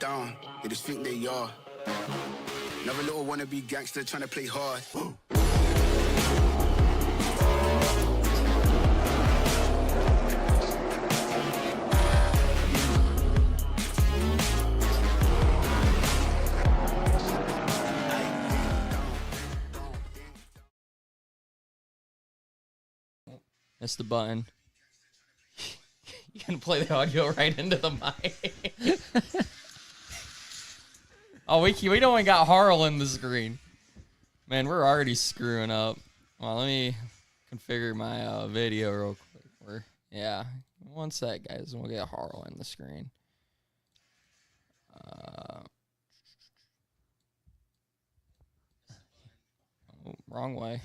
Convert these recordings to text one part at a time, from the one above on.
down, they just think they are. Another little wannabe gangster trying to play hard. That's the button. You can play the audio right into the mic. Oh, we don't even got Harl in the screen. Man, we're already screwing up. Well, let me configure my video real quick. Yeah, one sec, guys, and we'll get Harl in the screen. Wrong way.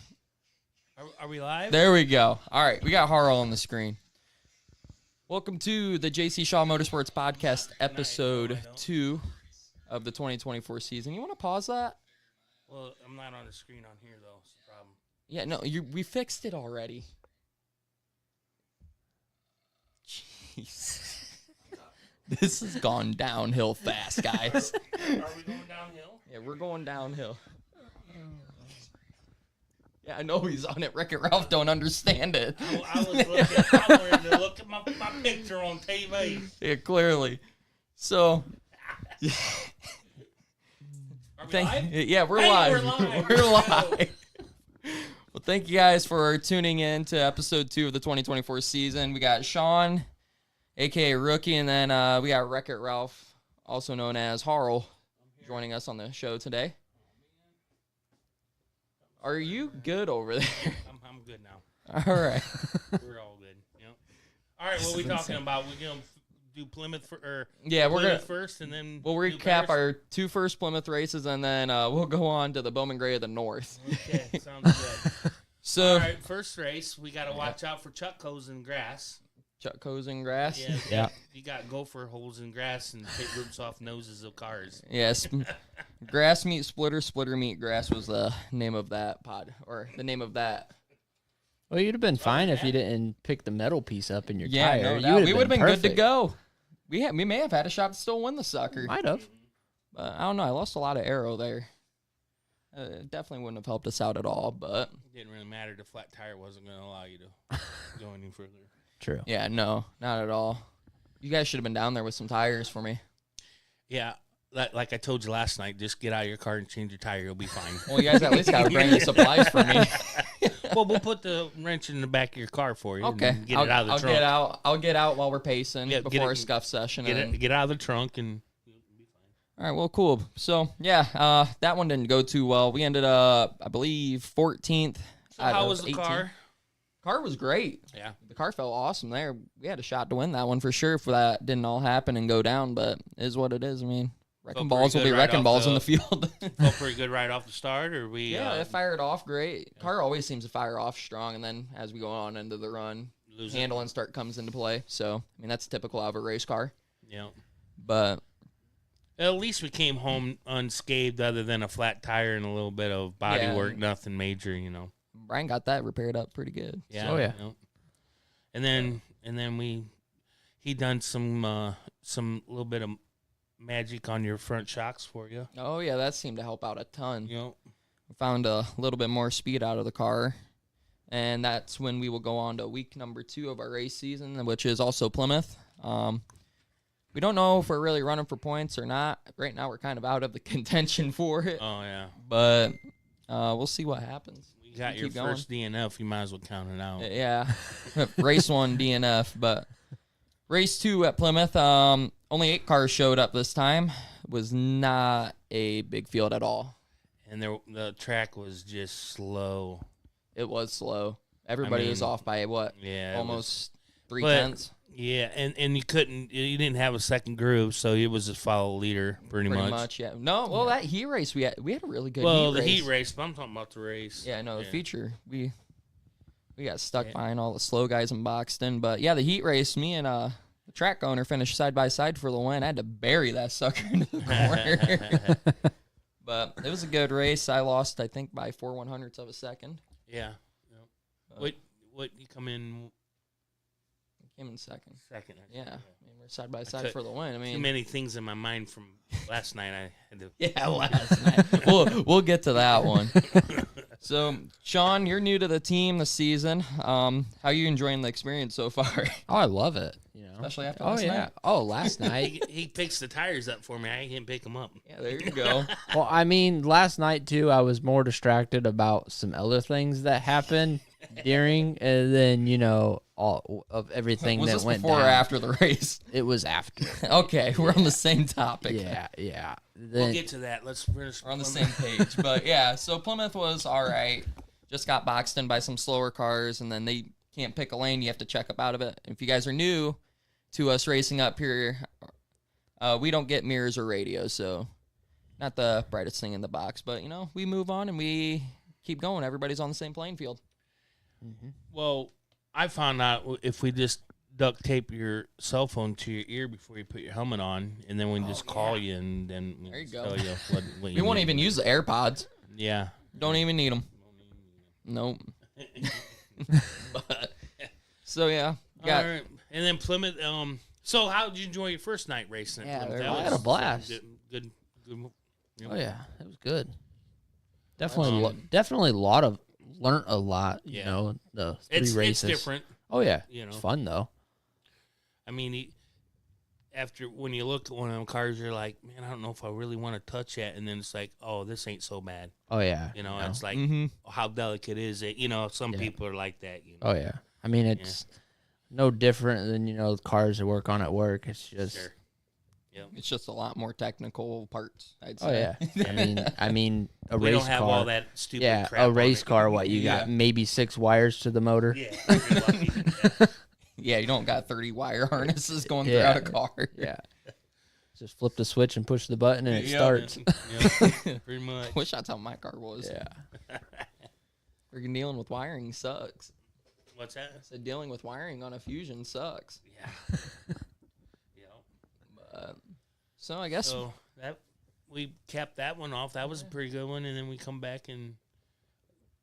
Are we live? There we go. All right, we got Harl on the screen. Welcome to the JC Shaw Motorsports Podcast, episode 2 of the 2024 season. You want to pause that? Well, I'm not on the screen on here, though. It's the problem. Yeah, no, we fixed it already. Jeez. This has gone downhill fast, guys. Are we going downhill? Yeah, we're going downhill. Yeah, I know he's on it. Rick and Ralph don't understand it. I wanted to look at my picture on TV. Yeah, clearly. So, Are we live? yeah, we're Hey, live. we're live. We're live. Well, thank you guys for tuning in to episode 2 of the 2024 season. We got Sean, a.k.a. Rookie, and then we got Wreck-It Ralph, also known as Harl, joining us on the show today. Are you good over there? I'm good now. All right. We're all good. Yep. All right, what are we talking about? We're going to do Plymouth first, and then we'll recap our 2 first Plymouth races, and then we'll go on to the Bowman Gray of the North. Okay, sounds good. So, all right, first race, we got to watch out for chuck holes in grass. Chuck holes in grass? Yeah. You got gopher holes in grass and take roots off noses of cars. Yes. Grass meat splitter, splitter meat grass was the name of that pod, or the name of that. Well, you'd have been fine if you didn't pick the metal piece up in your Yeah, tire. no, we would have been perfect. good to go. We may have had a shot to still win the sucker. Might have. But I don't know. I lost a lot of aero there. It definitely wouldn't have helped us out at all, but It didn't really matter. The flat tire wasn't going to allow you to go any further. True. yeah, no, not at all. You guys should have been down there with some tires for me. Yeah, like I told you last night, just get out of your car and change your tire. You'll be fine. Well, you guys at least got to bring the supplies for me. Well, we'll put the wrench in the back of your car for you. Okay. And get it out of the trunk. I'll get out while we're pacing before our scuff session. Get out of the trunk and you'll be fine. All right, well, cool. So, yeah, that one didn't go too well. We ended up, I believe, 14th. So how was the 18th. car? Car was great. Yeah. The car felt awesome there. We had a shot to win that one for sure if that didn't all happen and go down, but it is what it is. I mean, wrecking balls will be wrecking balls in the field. Felt pretty good right off the start, or we? Yeah, it fired off great. Car always seems to fire off strong, and then as we go on into the run, handle and start comes into play. So, I mean, that's typical of a race car. Yeah. But at least we came home unscathed, other than a flat tire and a little bit of body work. Nothing major, Brian got that repaired up pretty good. Yeah. Oh, yeah. And then he done some little bit of magic on your front shocks for you. Oh, yeah, that seemed to help out a ton. Yep. We found a little bit more speed out of the car, and that's when we will go on to week number 2 of our race season, which is also Plymouth. We don't know if we're really running for points or not. Right now, we're kind of out of the contention for it. Oh, yeah. But we'll see what happens. You got your first DNF. You might as well count it out. Yeah. Race 1 DNF, but race 2 at Plymouth, only 8 cars showed up this time. It was not a big field at all. And the track was just slow. It was slow. Everybody was off by what? Yeah. Almost 3/10. Yeah, and you didn't have a second groove, so it was just follow leader pretty much. Yeah. No, well, that heat race we had a really good heat race, but I'm talking about the race. Yeah, no, the feature we got stuck behind all the slow guys in Boxton, but yeah, the heat race, me and the track owner finished side by side for the win. I had to bury that sucker into the corner. But it was a good race. I lost, I think, by 4/100ths of a second. Yeah. What you come in? Came in second. Second. Yeah. I mean, we're side by side for the win. I mean, too many things in my mind from last night. I had to. Yeah, last night. We'll get to that one. So, Sean, you're new to the team this season. How are you enjoying the experience so far? Oh, I love it. You know, Especially after oh last yeah. night? Oh, last night. He picks the tires up for me. I can't pick them up. Yeah, there you go. Well, I mean, last night too, I was more distracted about some other things that happened during, and then all of everything Was that this went before down. or after the race? It was after. Okay, we're on the same topic. Yeah. We'll Then, get to that. Let's finish. We're on the same page. But yeah, so Plymouth was all right. Just got boxed in by some slower cars, and then they can't pick a lane. You have to check up out of it. If you guys are new to us racing up here, we don't get mirrors or radios, so not the brightest thing in the box. But, we move on and we keep going. Everybody's on the same playing field. Well, I found out if we just duct tape your cell phone to your ear before you put your helmet on, and then we can just call you, and then we There you can go. tell you what We you won't need. even use the AirPods. Yeah. Don't even need them. Nope. So, yeah. Got, All right. And then Plymouth. So how did you enjoy your first night racing? Yeah, Plymouth? I had a blast. Good. oh yeah, it was good. Definitely learned a lot. You Yeah. know, the three It's races. different. Oh yeah, You know. it's fun though. I mean, after when you look at one of them cars, you're like, man, I don't know if I really want to touch that. And then it's like, oh, this ain't so bad. Oh yeah, You know, it's like, Mhm. how delicate is it? Some Yeah. people are like that. Oh yeah. I mean, it's no different than the cars that work on at work. It's just. Sure. Yep. It's just a lot more technical parts, I'd say. Oh yeah. I mean, a We race don't have car. all that stupid Yeah, crap a on race it. car. What you Yeah. got? Maybe 6 wires to the motor. Yeah. If you're lucky. Yeah. Yeah, you don't got 30 wire harnesses going Yeah. throughout a car. Yeah. Just flip the switch and push the button and it Yeah, starts. yeah, pretty much. Wish that's how my car was. Yeah. Freaking dealing with wiring sucks. What's that? I said dealing with wiring on a Fusion sucks. Yeah. Yeah. So I guess So that we capped that one off. That was a pretty good one, and then we come back and.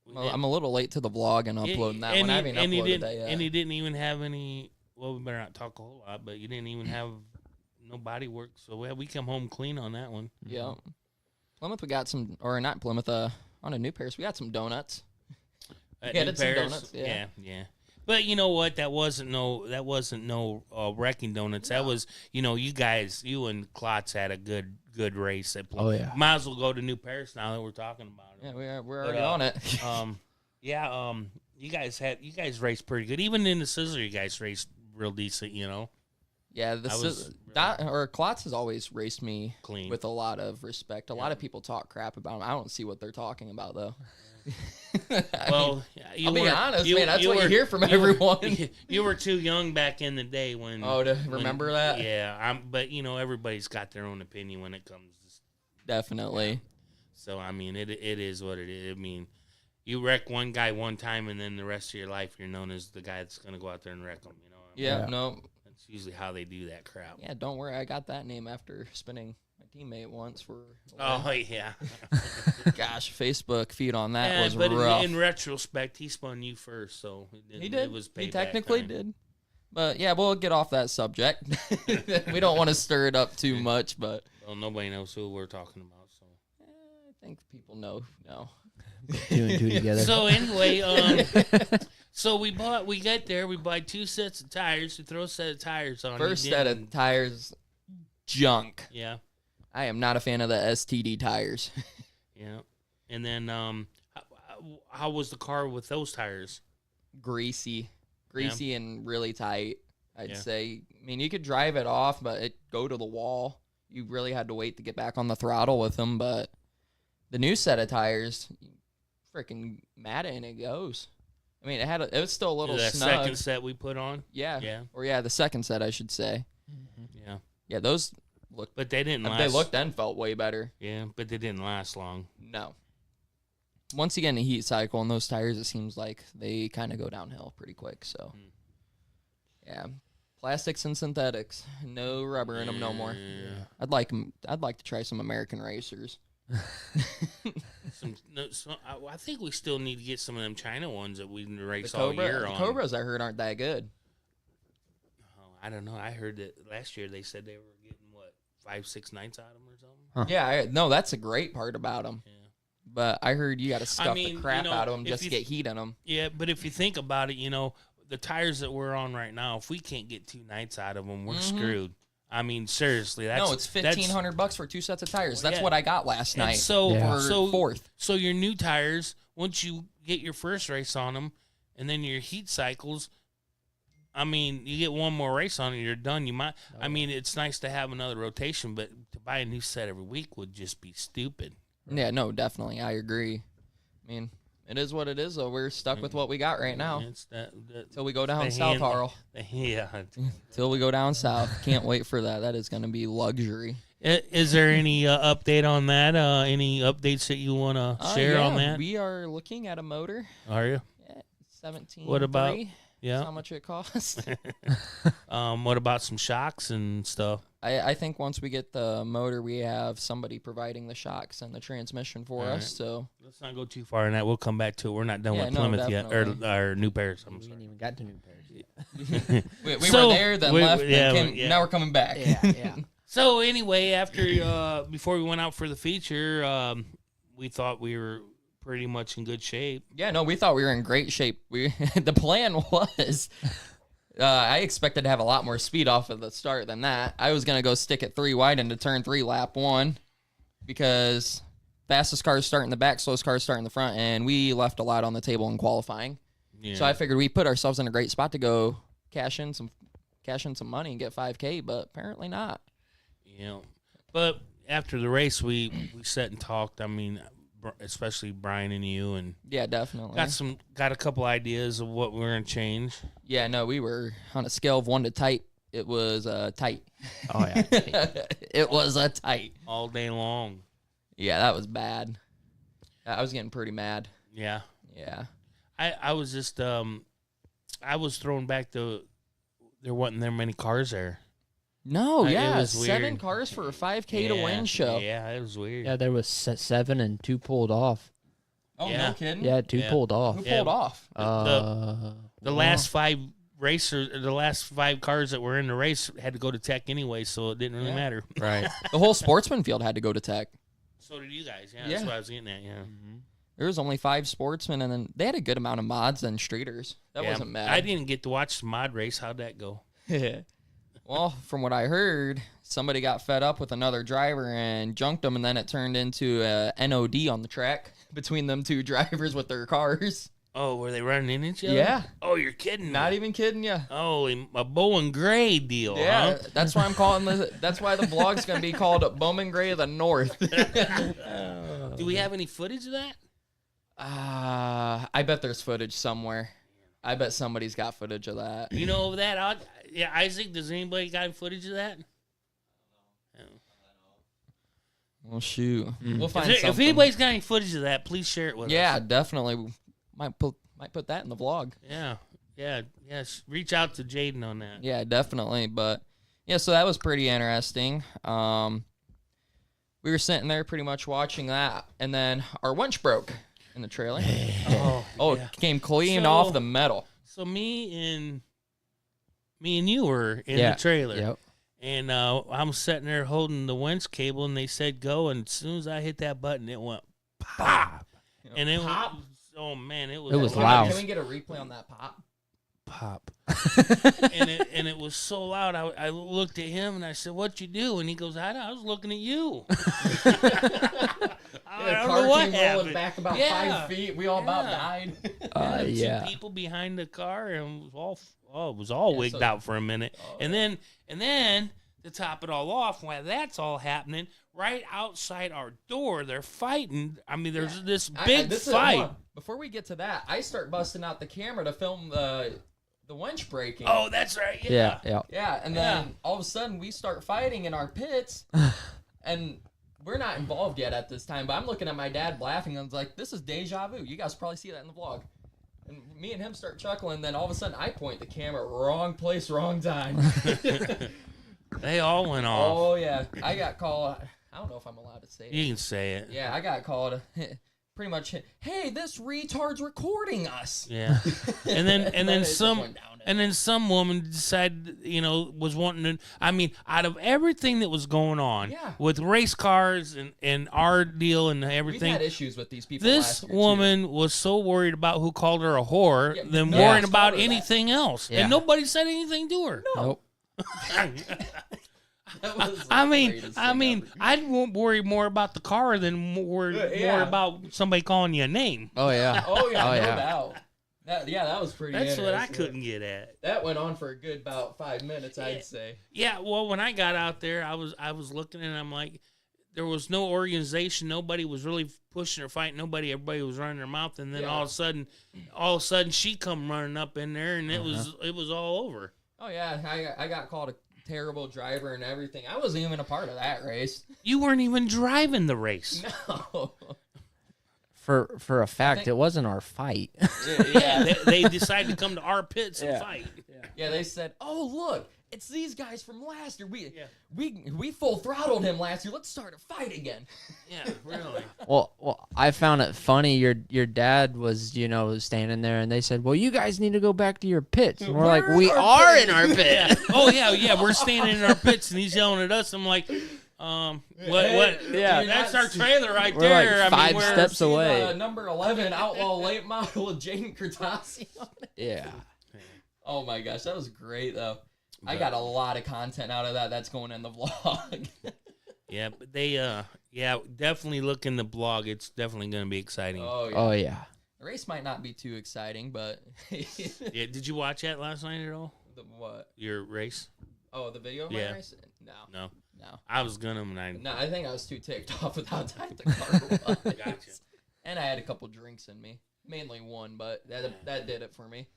well, I'm a little late to the vlog and uploading that one. I haven't uploaded that yet. And he didn't even have any. Well, we better not talk a whole lot, but you didn't even have no body work. So we come home clean on that one. Yeah. Plymouth, we got some, or not Plymouth, on a new Paris, we got some donuts. At Yeah, New did some Paris, donuts, yeah. yeah. But you know what? That wasn't no wrecking donuts. That was you guys, you and Klotz had a good race at Plymouth. Oh, yeah. Might as well go to New Paris now that we're talking about it. Yeah, we're But, already on it. You guys raced pretty good. Even in the Sizzler, you guys raced real decent. Yeah, Klotz has always raced me Clean. with a lot of respect. A lot of people talk crap about him. I don't see what they're talking about though. Well, I'll be honest, man. That's what you hear from everyone. You were too young back in the day when. Oh, to remember that? Yeah, but everybody's got their own opinion when it comes to. Definitely. So I mean, it is what it is. I mean, you wreck one guy one time, and then the rest of your life you're known as the guy that's gonna go out there and wreck them. Yeah, Yeah. No. That's usually how they do that crap. Yeah, don't worry. I got that name after spinning my teammate once for. Oh yeah. Gosh, Facebook feed on that Yeah, was but rough. in retrospect, he spun you first, so He did. It was He payback technically time. did. But yeah, we'll get off that subject. We don't want to stir it up too much, but Well, nobody knows who we're talking about. So. I think people know now. 2 and 2 together. So anyway, so we got there. We buy 2 sets of tires. We throw a set of tires on. First He set didn't- of tires, junk. Yeah, I am not a fan of the STD tires. yeah. And then how was the car with those tires? Greasy and really tight, I'd Yeah. say. I mean, you could drive it off, but it go to the wall. You really had to wait to get back on the throttle with them. But the new set of tires, freaking mat it and it goes. I mean, it was still a little That snug. second set we put on. Yeah. Yeah. Or yeah, the second set, I should say. Yeah, Yeah, those looked. but they didn't last. They looked and felt way better. Yeah, but they didn't last long. No. Once you get in a heat cycle on those tires, it seems like they kind of go downhill pretty quick. So, yeah, plastics and synthetics, no rubber in them no more. Yeah. I'd like to try some American racers. I think we still need to get some of them China ones that we can race The all year on. Cobras I heard aren't that good. I don't know. I heard that last year they said they were getting, 5-6 nights out of them or something? Yeah, no, that's a great part about them. Yeah. But I heard you got to stuff the crap out of them if just to get heat in them. Yeah, but if you think about it, the tires that we're on right now, if we can't get 2 nights out of them, we're screwed. I mean, seriously, it's $1,500 for 2 sets of tires. That's what I got last night. So fourth. So your new tires, once you get your first race on them, and then your heat cycles, I mean, you get one more race on it, you're done. You might. I mean, it's nice to have another rotation, but to buy a new set every week would just be stupid. Yeah, no, definitely, I agree. I mean, it is what it is, though. We're stuck with what we got right now. Until we go down south, Harl. Yeah. Until we go down south. Can't wait for that. That is going to be luxury. Is there any update on that? Any updates that you want to share on that? We are looking at a motor. Are you? Yeah, 17. What about? Yeah. That's how much it costs. What about some shocks and stuff? I think once we get the motor, we have somebody providing the shocks and the transmission for us. So let's not go too far in that. We'll come back to it. We're not done with Plymouth yet, or new pairs. We ain't even got to new pairs yet. we were there, then left, now we're coming back. Yeah. So anyway, before we went out for the feature, we thought we were pretty much in good shape. Yeah, no, we thought we were in great shape. The plan was, I expected to have a lot more speed off of the start than that. I was going to go stick it 3 wide into turn 3, lap 1, because fastest cars start in the back, slowest cars start in the front, and we left a lot on the table in qualifying. Yeah. So I figured we put ourselves in a great spot to go cash in some money and get $5K, but apparently not. Yeah, but after the race, we sat and talked. I mean, especially Brian and you, and yeah, definitely got a couple ideas of what we're gonna change. Yeah, no, we were on a scale of 1 to tight. It was tight. Oh yeah, it was a tight all day long. Yeah, that was bad. I was getting pretty mad. Yeah. I was just I was thrown back to there wasn't there many cars there. No, It yeah, was 7 weird. cars for a 5K to win show. Yeah, it was weird. Yeah, there was 7 and 2 pulled off. Oh, Yeah. no kidding? Yeah, 2 pulled off. Who pulled off? The last 5 racers, the last 5 cars that were in the race had to go to Tech anyway, so it didn't really matter. Right. The whole sportsman field had to go to Tech. So did you guys? Yeah, that's what I was getting at. Yeah. Mm-hmm. There was only 5 sportsmen, and then they had a good amount of mods and streeters. That wasn't bad. I didn't get to watch the mod race. How'd that go? Well, from what I heard, somebody got fed up with another driver and junked them, and then it turned into a NOD on the track between them 2 drivers with their cars. Oh, were they running in each other? Yeah. Oh, you're kidding me. Not even kidding you. Oh, a Bowman Gray deal, Yeah, huh? that's why I'm calling that's why the vlog's going to be called Bowman Gray of the North. Do we have any footage of that? I bet there's footage somewhere. I bet somebody's got footage of that. You know that? Yeah, Isaac, does anybody got footage of that? Well, shoot. We'll find If something. anybody's got any footage of that, please share it with us. Yeah, definitely. Might put that in the vlog. Yeah. Reach out to Jaden on that. Yeah, definitely. But, yeah, so that was pretty interesting. We were sitting there pretty much watching that, and then our winch broke in the trailer. It came clean off the metal. So me and you were in the trailer. Yep. And I'm sitting there holding the winch cable, and they said go, and as soon as I hit that button, it went pop. And it was, oh, man, it was loud. Can we get a replay on that pop? and it was so loud. I looked at him, and I said, "What you do?" And he goes, "I was looking at you." I don't know what happened. Back about 5 feet. We all about died. Two people behind the car, and it was all wigged out for a minute. And then to top it all off, while that's all happening, right outside our door, they're fighting. I mean, there's this big fight. Before we get to that, I start busting out the camera to film the winch breaking. Oh, that's right. Yeah. Yeah, and then all of a sudden we start fighting in our pits, and we're not involved yet at this time, but I'm looking at my dad laughing, and I was like, this is deja vu. You guys probably see that in the vlog. And me and him start chuckling, and then all of a sudden I point the camera, wrong place, wrong time. They all went off. Oh, yeah. I got called, I don't know if I'm allowed to say it. You can say it. Yeah, I got called pretty much, hey, this retard's recording us. Yeah. And then It just some went downhill. and then some woman decided, was wanting to. I mean, out of everything that was going on Yeah. with race cars and our deal and We've everything, had issues with these people. this last year, too. woman was so worried about who called her a whore Yeah, than no worrying one's about called her that. anything else, Yeah. and nobody said anything to her. Nope. That was the I greatest thing mean, ever. I'd worry more about the car than more Yeah. about somebody calling you a name. Oh yeah. Oh yeah, Oh, no yeah. doubt. That was pretty. That's what I interesting. couldn't get at. That went on for a good about 5 minutes, I'd say. Yeah, well, when I got out there, I was looking and I'm like, there was no organization. Nobody was really pushing or fighting. Everybody was running their mouth. And then Yeah. all of a sudden, she come running up in there, and it was all over. Oh yeah, I got called a terrible driver and everything. I wasn't even a part of that race. You weren't even driving the race. No. For a fact, think- it wasn't our fight. Yeah, they decided to come to our pits and Yeah. fight. Yeah, they said, "Oh look, it's these guys from last year. Yeah. We full throttled him last year. Let's start a fight again." Yeah, really. Well, I found it funny. Your dad was, standing there, and they said, "Well, you guys need to go back to your pits." And we're like, Where's "We our are pit?" in our pit." Yeah. Oh yeah. We're standing in our pits, and he's yelling at us. I'm like, what? Yeah. That's our trailer right We're there. like 5 we're- steps See away. the number 11 Outlaw late model with Jaden Kurtasi on it. Yeah. Oh my gosh, that was great though. I got a lot of content out of that. That's going in the vlog. Yeah, but they, definitely look in the blog. It's definitely going to be exciting. Oh yeah. Oh yeah. The race might not be too exciting, but Yeah, did you watch that last night at all? the what? Your race? Oh, the video of my Yeah. race? No. No, No. I was gonna. And I No, I think I was too ticked off with how tight the car was. Gotcha. And I had a couple drinks in me. Mainly one, but that did it for me.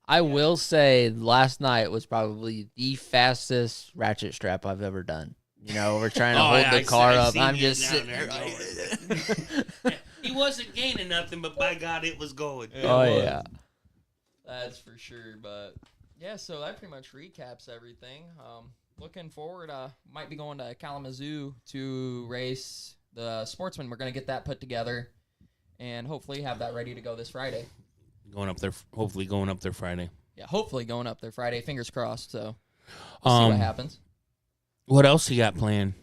I will say, last night was probably the fastest ratchet strap I've ever done. We're trying to hold the car up. I'm just sitting there. Yeah, he wasn't gaining nothing, but by God, it was going. Oh yeah. That's for sure. But yeah, so that pretty much recaps everything. Looking forward, might be going to Kalamazoo to race the Sportsman. We're going to get that put together and hopefully have that ready to go this Friday. Hopefully going up there Friday. Yeah, hopefully going up there Friday. Fingers crossed. So we'll see Um, what happens. What else you got planned?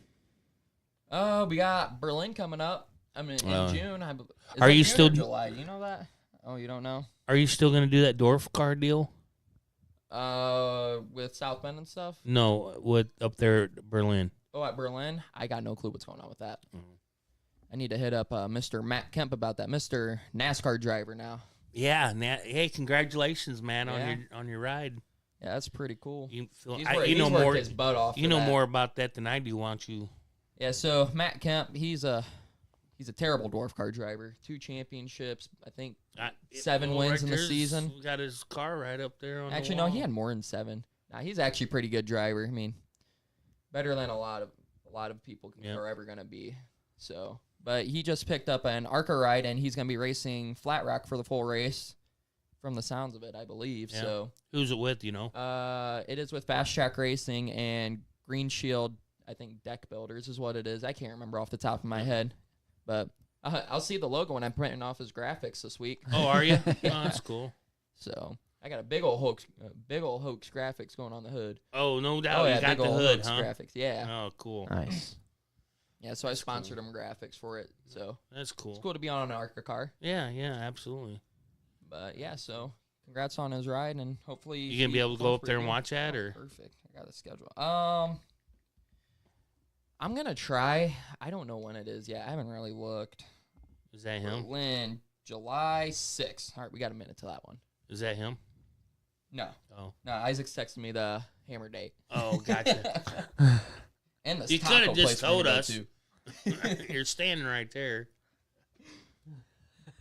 We got Berlin coming up. I mean, in June. Is are that you June still- or July? Do you know that? Oh, you don't know? Are you still gonna do that dwarf car deal? With South Bend and stuff. No, with up there at Berlin. Oh, at Berlin, I got no clue what's going on with that. Mhm. I need to hit up Mr. Matt Kemp about that. Mr. NASCAR driver now. Yeah. Hey, congratulations, man, Yeah. on your ride. Yeah, that's pretty cool. You feel, He's you know worked more. his butt off. You for know that. more about that than I do. Why don't you? Yeah, so Matt Kemp, he's a terrible dwarf car driver. 2 championships, I think. 7 wins in the season. We got his car right up there on Actually, the wall. no, he had more than 7. Nah, he's actually a pretty good driver. I mean, better than a lot of people Yep. are ever gonna be. So, but he just picked up an ARCA ride, and he's gonna be racing Flat Rock for the full race. From the sounds of it, I believe. Yeah. So, Who's it with? it is with Fast Track Racing and Green Shield. I think Deck Builders is what it is. I can't remember off the top of my head, but I'll see the logo when I'm printing off his graphics this week. Oh, are you? Oh, that's cool. So I got a big old hoax graphics going on the hood. Oh, no doubt. Oh yeah, you got big the old hood, hoax huh? graphics. Yeah, Oh, cool. Nice. yeah. So I sponsored him graphics for it. So That's cool. it's cool to be on an ARCA car. Yeah, absolutely. But yeah, so congrats on his ride, and hopefully You gonna be he able to go performs up there pretty and good. watch that, Oh, or? perfect? I got the schedule. I'm gonna try. I don't know when it is yet. I haven't really looked. Is that him? Berlin, July 6th. All right, we got a minute to that one. Is that him? No, Oh. no. Isaac's texting me the hammer date. Oh, gotcha. And the You taco coulda just place we're gonna told go us. to. You're standing right there.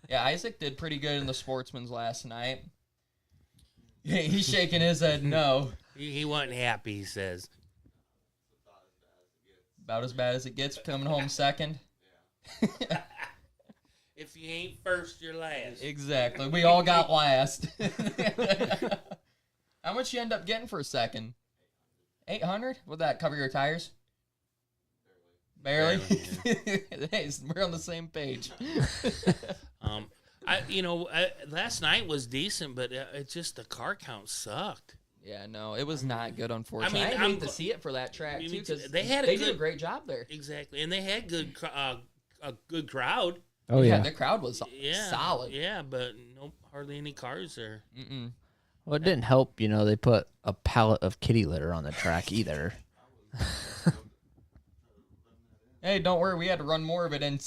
Yeah, Isaac did pretty good in the Sportsman's last night. Yeah, he's shaking his head no. He wasn't happy, he says. About as bad as it gets, coming home second. If you ain't first, you're last. Exactly. We all got last. How much you end up getting for a second? 800? Would that cover your tires? Barely. Hey, we're on the same page. Last night was decent, but it just the car count sucked. Yeah, no, it was not good, unfortunately. I hate to see it for that track, too, because they did a great job there. Exactly, and they had a good crowd. Oh, yeah. The crowd was solid. Yeah, but hardly any cars there. Mm-mm. Well, it didn't help, they put a pallet of kitty litter on the track either. Hey, don't worry, we had to run more of it, and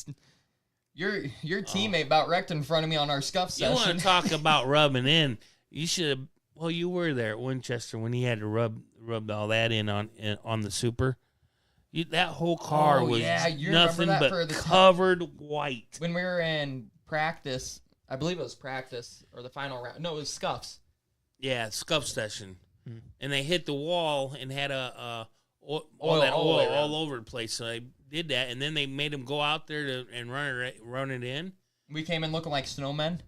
your teammate about wrecked in front of me on our scuff session. You want to talk about rubbing in? You should have. Well, you were there at Winchester when he had to rub all that in on the Super. That whole car was nothing but covered white. When we were in practice, I believe it was practice or the final round. No, it was scuffs. Yeah, scuff session, and they hit the wall and had oil all over the place. So they did that, and then they made him go out there and run it in. We came in looking like snowmen.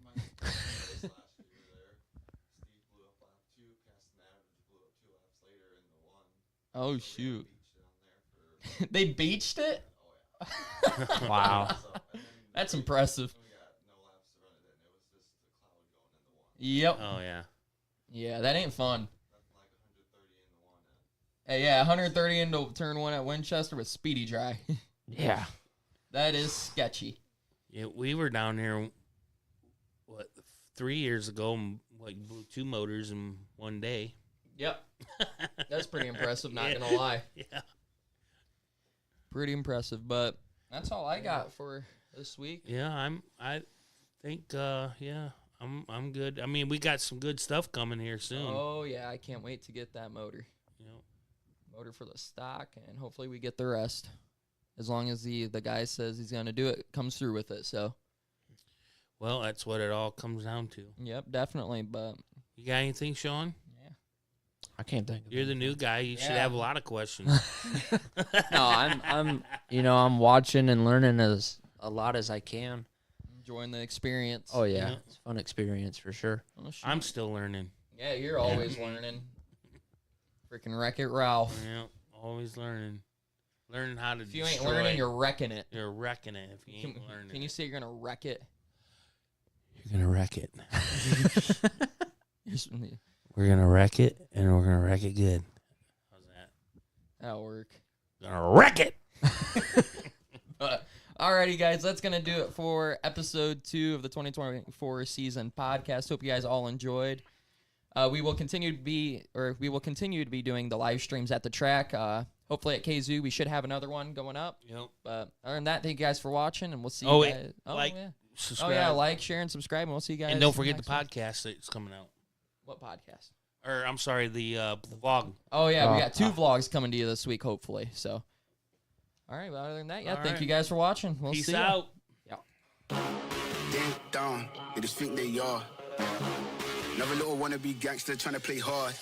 Oh, shoot. They beached it? Wow. That's impressive. Yep. Oh, yeah. Yeah, that ain't fun. Hey, yeah, 130 into turn one at Winchester with speedy dry. Yeah. That is sketchy. Yeah, we were down here, 3 years ago, and blew 2 motors in one day. Yep. That's pretty impressive, not gonna lie. Yeah. Pretty impressive, but that's all I got for this week. Yeah, I think I'm good. I mean, we got some good stuff coming here soon. Oh yeah, I can't wait to get that motor. Motor for the stock, and hopefully we get the rest. As long as the guy says he's gonna do it, comes through with it. So. Well, that's what it all comes down to. Yep, definitely. But you got anything, Sean? I can't think of You're the new guy. You should have a lot of questions. No, I'm watching and learning as a lot as I can. Enjoying the experience. Oh yeah. It's a fun experience for sure. Oh, I'm still learning. Yeah, you're always learning. Freaking Wreck-It Ralph. Yeah, always learning. Learning how to. If you ain't learning, you're wrecking it. You're wrecking it. If you ain't learning. Can you say you're gonna wreck it? You're gonna wreck it. We're going to wreck it, and we're going to wreck it good. How's that? That'll work. Going to wreck it. Alrighty, guys. That's going to do it for episode 2 of the 2024 season podcast. Hope you guys all enjoyed. We will continue to be doing the live streams at the track. Hopefully at KZoo, we should have another one going up. Yep. But other than that, thank you guys for watching, and we'll see you guys. Subscribe. Like, share, and subscribe, and we'll see you guys. And don't forget the podcast that's coming out. What podcast? Or, I'm sorry, the vlog. Oh, yeah, we got 2 vlogs coming to you this week, hopefully. So, all right, well, other than that, thank you guys for watching. We'll Peace see you. out. Yeah. Ding dong, they just think they are. Another little wannabe gangster trying to play hard.